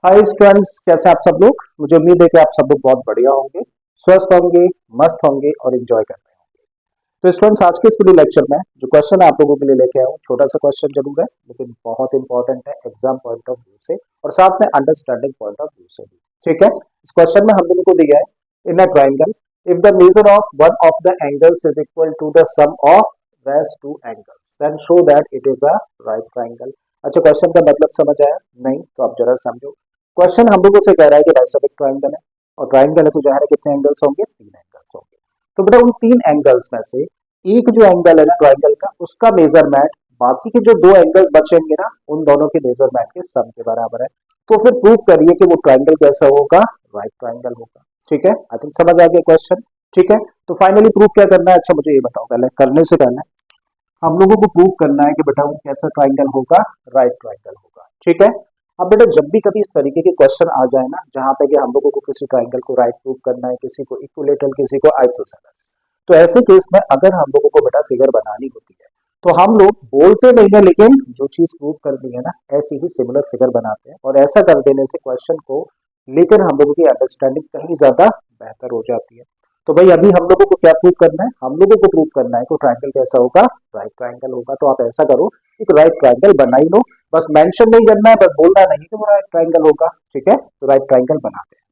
Hi students, कैसे आप सब लोग। मुझे उम्मीद है कि आप सब लोग बहुत बढ़िया होंगे, स्वस्थ होंगे, मस्त होंगे और एंजॉय कर रहे होंगे। तो स्टूडेंट्स, आज के इस वीडियो लेक्चर में जो क्वेश्चन आप लोगों के लिए लेके आया हूँ, छोटा सा क्वेश्चन जरूर है लेकिन बहुत इंपॉर्टेंट है एग्जाम पॉइंट ऑफ व्यू से और साथ में अंडरस्टैंडिंग पॉइंट ऑफ व्यू से भी। ठीक है, इस क्वेश्चन में हम लोगों को दिया है in a triangle if the measure of one of the angles is equal to the sum of rest two angles then show that it is a right triangle. अच्छा, क्वेश्चन का मतलब समझ आया नहीं? तो आप जरा समझो। क्वेश्चन हम लोगों से कह रहा है कि भाई साहब एक ट्राइंगल है और ट्राइंगल है तो ज़ाहिर है कितने एंगल्स होंगे? तीन एंगल्स होंगे। तो बेटा उन तीन एंगल्स में से एक जो एंगल है ना ट्राइंगल का, उसका मेजरमेंट बाकी के जो दो एंगल्स बचेंगे ना उन दोनों के मेजरमेंट के सम के बराबर है। तो फिर प्रूव करिए कि वो ट्राइंगल कैसा होगा? राइट ट्राइंगल होगा। ठीक है, आई थिंक समझ आ गया क्वेश्चन। ठीक है, तो फाइनली प्रूव क्या करना है? अच्छा मुझे ये बताओ, पहले करने से पहले हम लोगों को प्रूव करना है कि बेटा वो कैसा ट्राइंगल होगा? राइट ट्राइंगल होगा। ठीक है, अब बेटा जब भी कभी इस तरीके के क्वेश्चन आ जाए ना जहां पे कि हम लोगों को किसी ट्राइंगल को राइट प्रूव करना है, किसी को इक्विलेटरल, किसी को आइसोसेलेस, तो ऐसे केस में अगर हम लोगों को बेटा फिगर बनानी होती है तो हम लोग बोलते नहीं है लेकिन जो चीज प्रूव करनी है ना ऐसी ही सिमिलर फिगर बनाते हैं और ऐसा कर देने से क्वेश्चन को लेकर हम लोगों की अंडरस्टैंडिंग कहीं ज्यादा बेहतर हो जाती है। तो भाई अभी हम लोगों को क्या प्रूव करना है? हम लोगों को प्रूव करना है कि ट्राइंगल कैसा होगा? राइट ट्राइंगल होगा। तो आप ऐसा करो, एक राइट ट्राइंगल बना ही लो, बस मेंशन नहीं करना है, बस बोलना नहीं कि वो राइट ट्राइंगल होगा। ठीक है, तो राइट ट्राइंगल बनाते हैं।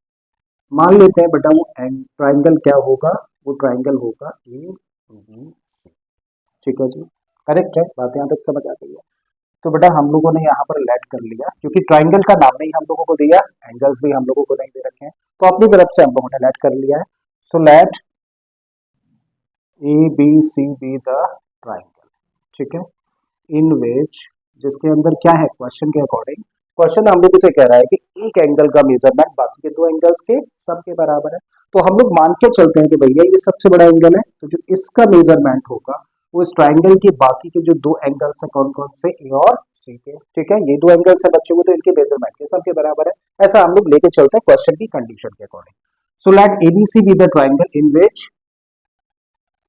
मान लेते हैं बेटा वो ट्राइंगल क्या होगा? वो ट्राइंगल होगा ए बी सी। ठीक है जी, करेक्ट है, बात यहाँ तक समझ आ गई है। तो बेटा हम लोगों ने यहाँ पर लेट कर लिया क्योंकि ट्राइंगल का नाम नहीं हम लोगों को दिया, एंगल्स भी हम लोगों को नहीं दे रखे हैं, तो अपनी तरफ से हम लोगों ने लेट कर लिया है। So let A B C be the triangle. ठीक है, इन विच, जिसके अंदर क्या है क्वेश्चन के अकॉर्डिंग, क्वेश्चन हम लोग से कह रहा है कि एक एंगल का मेजरमेंट बाकी के दो एंगल्स के सब के बराबर है। तो हम लोग मान के चलते हैं कि भैया ये सबसे बड़ा एंगल है, तो जो इसका मेजरमेंट होगा वो इस ट्राइंगल के बाकी के जो दो एंगल्स है कौन कौन से? ए और सी के। ठीक है, ये दो एंगल्स है बच्चे हुए तो इनके मेजरमेंट के सब के बराबर है। ऐसा हम लोग लेके चलते हैं क्वेश्चन की कंडीशन के according. So let ABC be the triangle in which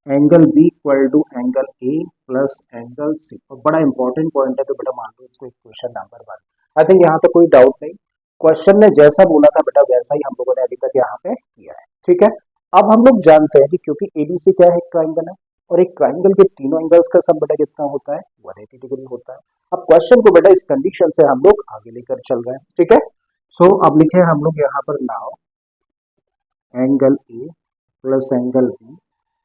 angle B equal to angle A plus angle C. और बड़ा इंपॉर्टेंट पॉइंट है, तो बेटा मान लो इसको इक्वेशन नंबर 1। आई थिंक यहाँ तक कोई डाउट नहीं, क्वेश्चन ने जैसा बोला था बेटा वैसा ही हम लोगों ने अभी तक यहाँ पे किया है। ठीक है, अब हम लोग जानते हैं कि क्योंकि एबीसी क्या है? एक ट्राइंगल है और एक ट्राइंगल के तीनों एंगल्स का सम बेटा कितना होता है? 180 डिग्री होता है। अब क्वेश्चन को बेटा इस कंडीशन से हम लोग आगे लेकर चल रहे हैं। ठीक है, सो अब लिखे हम लोग यहाँ पर now angle A plus angle B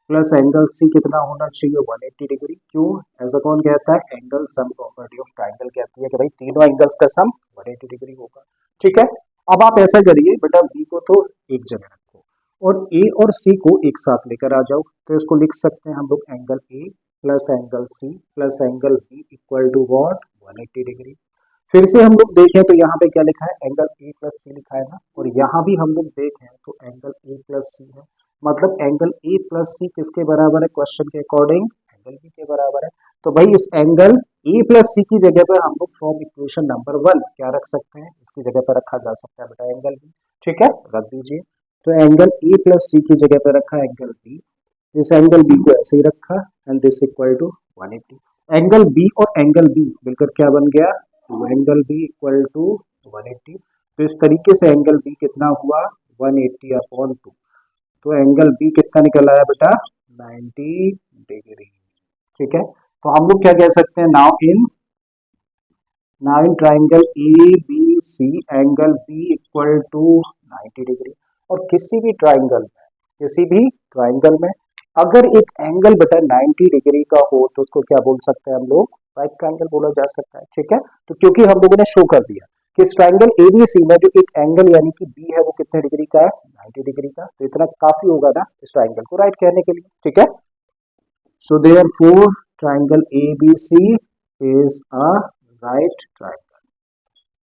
plus angle C कितना होना चाहिए? 180 डिग्री। क्यों? ऐसा कौन कहता है? Angle sum property of triangle कहती है कि भाई तीनों एंगल्स का सम 180 डिग्री होगा। ठीक है, अब आप ऐसा करिए बेटा, बी को तो एक जगह रखो और ए और सी को एक साथ लेकर आ जाओ। तो इसको लिख सकते हैं हम लोग angle A plus angle C plus angle B equal to what? 180 degree. फिर से हम लोग देखें तो यहाँ पे क्या लिखा है? एंगल ए प्लस सी लिखा है ना, और यहाँ भी हम लोग देखें तो एंगल ए प्लस सी है। मतलब एंगल ए प्लस सी किसके बराबर है? क्वेश्चन के अकॉर्डिंग एंगल बी के बराबर है। तो भाई इस एंगल ए प्लस सी की जगह पर हम लोग फ्रॉम इक्वेशन नंबर 1 क्या रख सकते हैं? इसकी जगह पर रखा जा सकता है बेटा एंगल बी। ठीक है, रख दीजिए। तो एंगल ए प्लस सी की जगह पर रखा एंगल बी, इस एंगल बी को ऐसे ही रखा and this equal to 180। Angle B और एंगल बी मिलकर क्या बन गया? Angle B equal to 180। तो इस तरीके से एंगल बी कितना हुआ? 180 अपॉन 2। तो एंगल बी कितना निकल आया बेटा? 90 डिग्री। ठीक है, तो हम लोग क्या कह सकते हैं? Now in triangle A B C angle B equal to 90 degree. और किसी भी ट्राइंगल में अगर एक एंगल बेटा 90 डिग्री का हो तो उसको क्या बोल सकते हैं हम लोग? राइट ट्राइंगल बोला जा सकता है। ठीक है, तो क्योंकि हम लोगों ने शो कर दिया कि इस ट्राइंगल एबीसी में जो एक एंगल यानी कि बी है वो कितने डिग्री का है? 90 डिग्री का। तो इतना काफी होगा ना इस ट्राइंगल को राइट कहने के लिए। ठीक है, so therefore triangle ABC is a right triangle.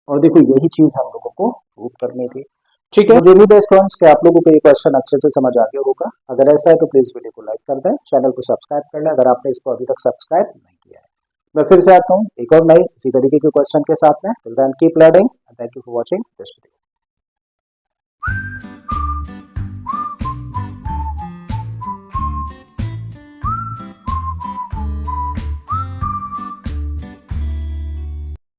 और देखो यही चीज हम लोगों को प्रूव करनी थी। ठीक है, जो भी स्टूडेंट्स के आप लोगों को ये क्वेश्चन अच्छे से समझ आ गया होगा। अगर ऐसा है तो प्लीज वीडियो को लाइक कर दें, चैनल को सब्सक्राइब कर लें अगर आपने इसको अभी तक सब्सक्राइब नहीं किया है। मैं फिर से आता हूँ एक और नई इसी तरीके के क्वेश्चन के साथ में। Till then keep learning and thank you for watching this video.